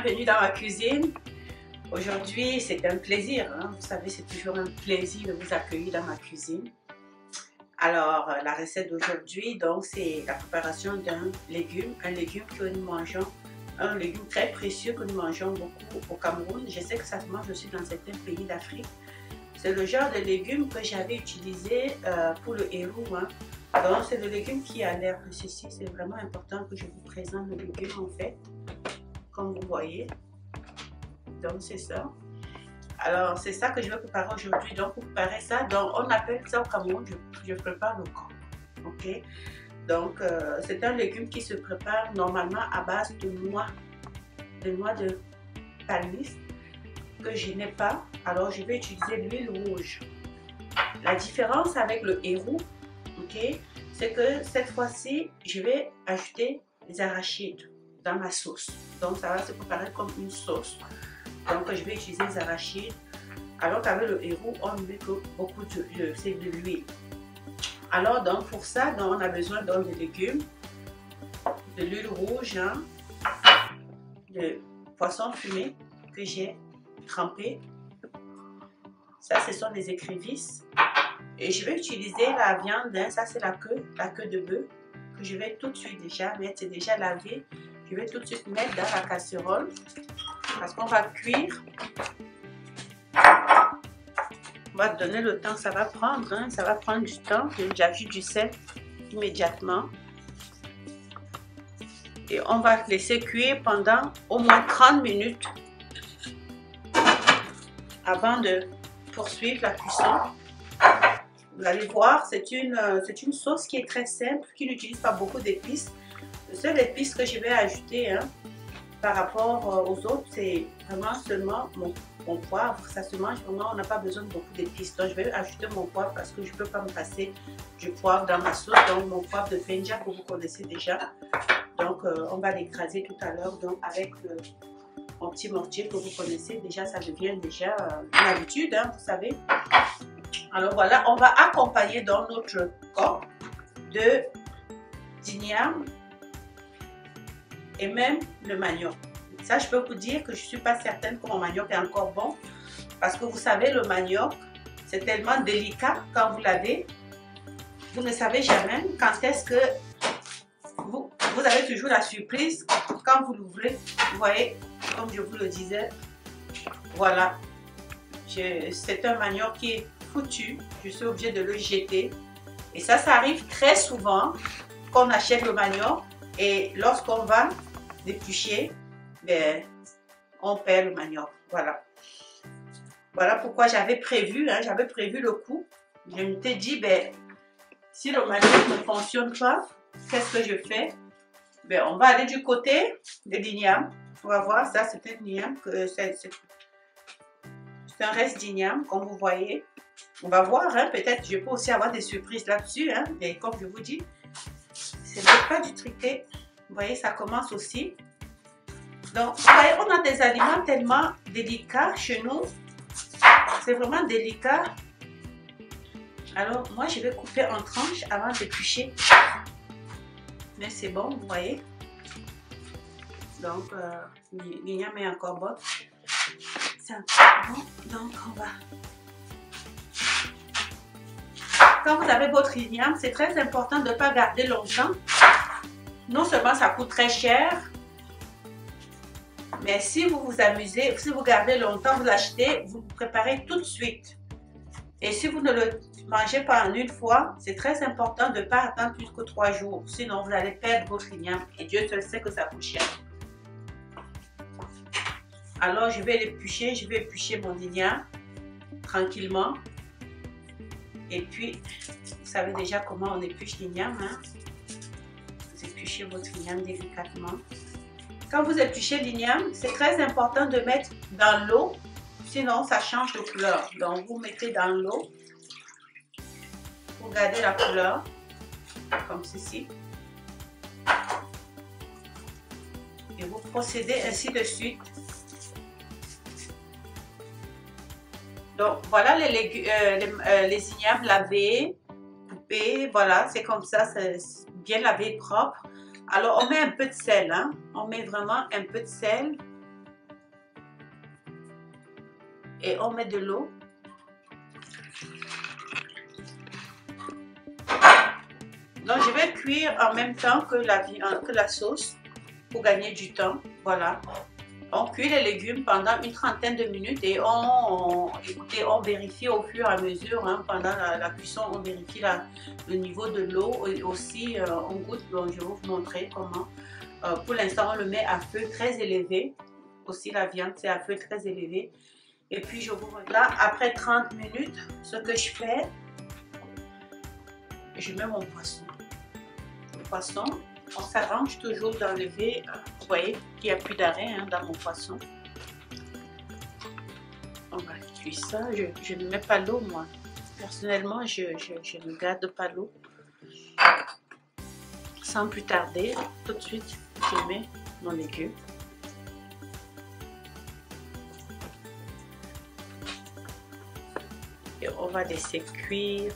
bienvenue dans ma cuisine. Aujourd'hui, c'est un plaisir, hein. Vous savez, c'est toujours un plaisir de vous accueillir dans ma cuisine. Alors, la recette d'aujourd'hui, donc, c'est la préparation d'un légume, un légume que nous mangeons, un légume très précieux que nous mangeons beaucoup au Cameroun. Je sais que ça se mange aussi dans certains pays d'Afrique. C'est le genre de légume que j'avais utilisé pour le hérou, hein. Donc, c'est le légume qui a l'air de ceci. C'est vraiment important que je vous présente le légume, en fait, comme vous voyez. Donc, c'est ça. Alors, c'est ça que je vais préparer aujourd'hui. Donc, pour préparer ça, donc, on appelle ça au Cameroun, je prépare le corps. Ok? Donc, c'est un légume qui se prépare normalement à base de noix de palmiste que je n'ai pas. Alors, je vais utiliser l'huile rouge. La différence avec le hérou, ok, c'est que cette fois-ci, je vais ajouter les arachides dans ma sauce. Donc, ça va se préparer comme une sauce. Donc, je vais utiliser les arachides. Alors qu'avec le hérou, on ne met que beaucoup de l'huile. Alors, donc, pour ça, donc, on a besoin de légumes, de l'huile rouge, hein, de poisson fumé que j'ai trempé. Ça, ce sont des écrevisses. Et je vais utiliser la viande, hein, ça c'est la queue de bœuf, que je vais tout de suite déjà mettre, c'est déjà lavé. Je vais tout de suite mettre dans la casserole, parce qu'on va cuire. On va donner le temps, ça va prendre, hein, ça va prendre du temps. J'ajoute du sel immédiatement. Et on va laisser cuire pendant au moins 30 minutes avant de poursuivre la cuisson. Vous allez voir, c'est une sauce qui est très simple, qui n'utilise pas beaucoup d'épices. Le seul épice que je vais ajouter, hein, par rapport aux autres, c'est vraiment seulement mon poivre. Ça se mange vraiment, on n'a pas besoin de beaucoup d'épices. Donc je vais ajouter mon poivre parce que je ne peux pas me passer du poivre dans ma sauce. Donc mon poivre de Fenja que vous connaissez déjà. Donc on va l'écraser tout à l'heure avec mon petit mortier que vous connaissez. Déjà, ça devient déjà une habitude, hein, vous savez. Alors voilà, on va accompagner dans notre corps de d'igname et même le manioc. Ça, je peux vous dire que je ne suis pas certaine que mon manioc est encore bon. Parce que vous savez, le manioc, c'est tellement délicat quand vous l'avez. Vous ne savez jamais quand est-ce que vous avez toujours la surprise quand vous l'ouvrez. Vous voyez, comme je vous le disais, voilà. C'est un manioc qui est foutu. Je suis obligée de le jeter. Et ça arrive très souvent qu'on achète le manioc et lorsqu'on va l'éplucher, ben, on perd le manioc. Voilà. Voilà pourquoi j'avais prévu, hein, le coup. Je me suis dit, ben, si le manioc ne fonctionne pas, qu'est-ce que je fais? Ben, on va aller du côté de l'igname. On va voir, ça c'est un igname, c'est un reste d'igname, comme vous voyez. On va voir, hein, peut-être je peux aussi avoir des surprises là-dessus, hein, mais comme je vous dis, c'est pas du truqué. Vous voyez, ça commence aussi. Donc, vous voyez, on a des aliments tellement délicats chez nous. C'est vraiment délicat. Alors, moi, je vais couper en tranches avant d'éplucher. Mais c'est bon, vous voyez. Donc, l'igname est encore bonne. C'est encore bon. Donc, on va... Quand vous avez votre igname, c'est très important de ne pas garder longtemps. Non seulement ça coûte très cher, mais si vous vous amusez, si vous gardez longtemps, vous l'achetez, vous le préparez tout de suite. Et si vous ne le mangez pas en une fois, c'est très important de ne pas attendre plus que 3 jours. Sinon, vous allez perdre votre igname. Et Dieu seul sait que ça coûte cher. Alors, je vais éplucher mon igname tranquillement. Et puis, vous savez déjà comment on épluche l'igname, hein? Vous épluchez votre igname délicatement. Quand vous épluchez l'igname, c'est très important de mettre dans l'eau, sinon ça change de couleur. Donc, vous mettez dans l'eau pour garder la couleur, comme ceci. Et vous procédez ainsi de suite. Donc, voilà les ignames lavés, coupés, voilà, c'est comme ça, c'est bien lavé, propre. Alors, on met un peu de sel, hein? On met vraiment un peu de sel et on met de l'eau. Donc je vais cuire en même temps que la sauce pour gagner du temps. Voilà. On cuit les légumes pendant une trentaine de minutes et écoutez, on vérifie au fur et à mesure, hein, pendant la cuisson, on vérifie le niveau de l'eau et aussi on goûte. Donc je vais vous montrer comment. Pour l'instant, on le met à feu très élevé. Aussi la viande, c'est à feu très élevé. Et puis je vous regarde là, après 30 minutes, ce que je fais, je mets mon poisson. Le poisson, on s'arrange toujours d'enlever, vous voyez qu'il n'y a plus d'arrêt, hein, dans mon poisson. On va cuire ça. Je ne mets pas l'eau, moi. Personnellement, je ne garde pas l'eau. Sans plus tarder, tout de suite, je mets mon légume. Et on va laisser cuire.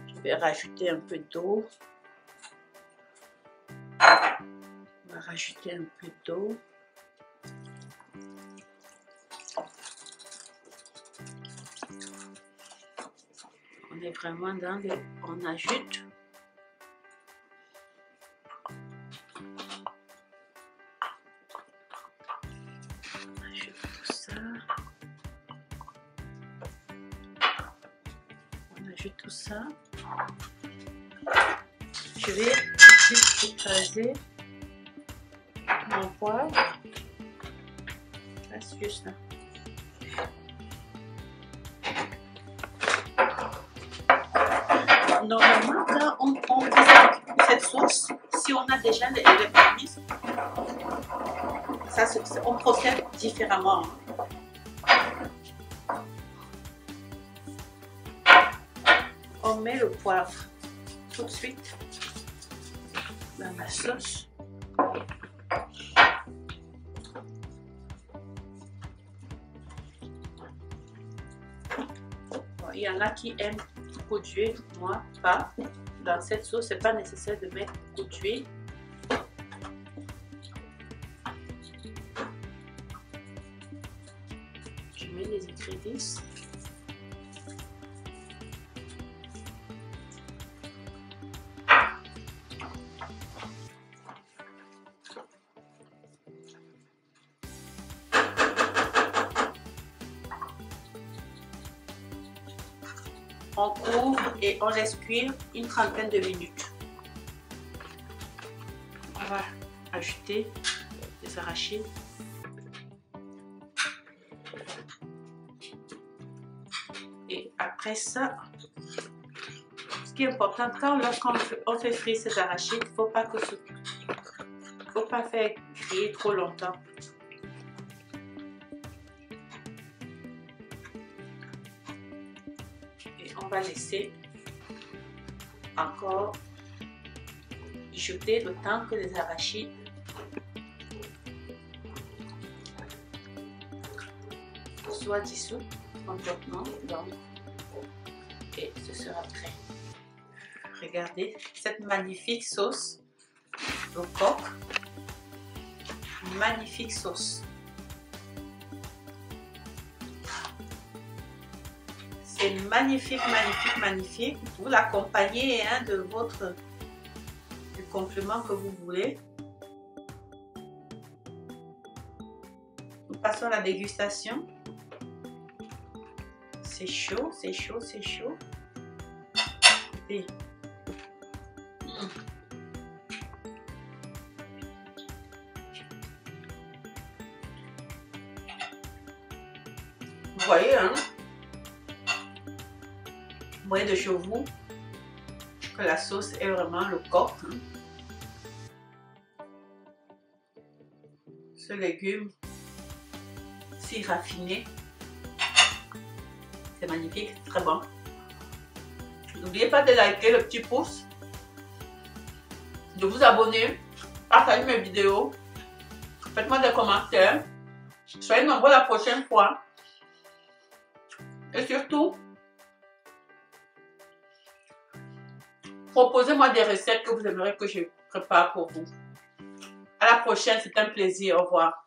Je vais rajouter un peu d'eau. On va rajouter un peu d'eau. On est vraiment dans le... On ajoute. On ajoute tout ça. On ajoute tout ça. Je vais tout de suite écraser mon poivre. Reste juste là. Normalement, quand on fait cette sauce, si on a déjà les prémices, on procède différemment. On met le poivre tout de suite dans la sauce. Bon, il y en a qui aiment beaucoup d'huile, moi pas. Dans cette sauce, c'est pas nécessaire de mettre beaucoup d'huile. Je mets les ingrédients. On couvre et on laisse cuire une trentaine de minutes. On va ajouter des arachides. Et après ça, ce qui est important, lorsqu'on fait frire ces arachides, il ne faut pas faire griller trop longtemps. On va laisser encore jeter le temps que les arachides soient dissous complètement. Donc, et ce sera prêt. Regardez cette magnifique sauce au coq. Magnifique sauce. C'est magnifique, magnifique, magnifique. Vous l'accompagnez, hein, du complément que vous voulez. Nous passons à la dégustation. C'est chaud, c'est chaud, c'est chaud. Et... Vous voyez, hein? Vous voyez de chez vous que la sauce est vraiment le coq. Hein? Ce légume si raffiné, c'est magnifique, très bon. N'oubliez pas de liker le petit pouce, de vous abonner, partager mes vidéos, faites-moi des commentaires, soyez nombreux la prochaine fois et surtout proposez-moi des recettes que vous aimeriez que je prépare pour vous. À la prochaine, c'est un plaisir. Au revoir.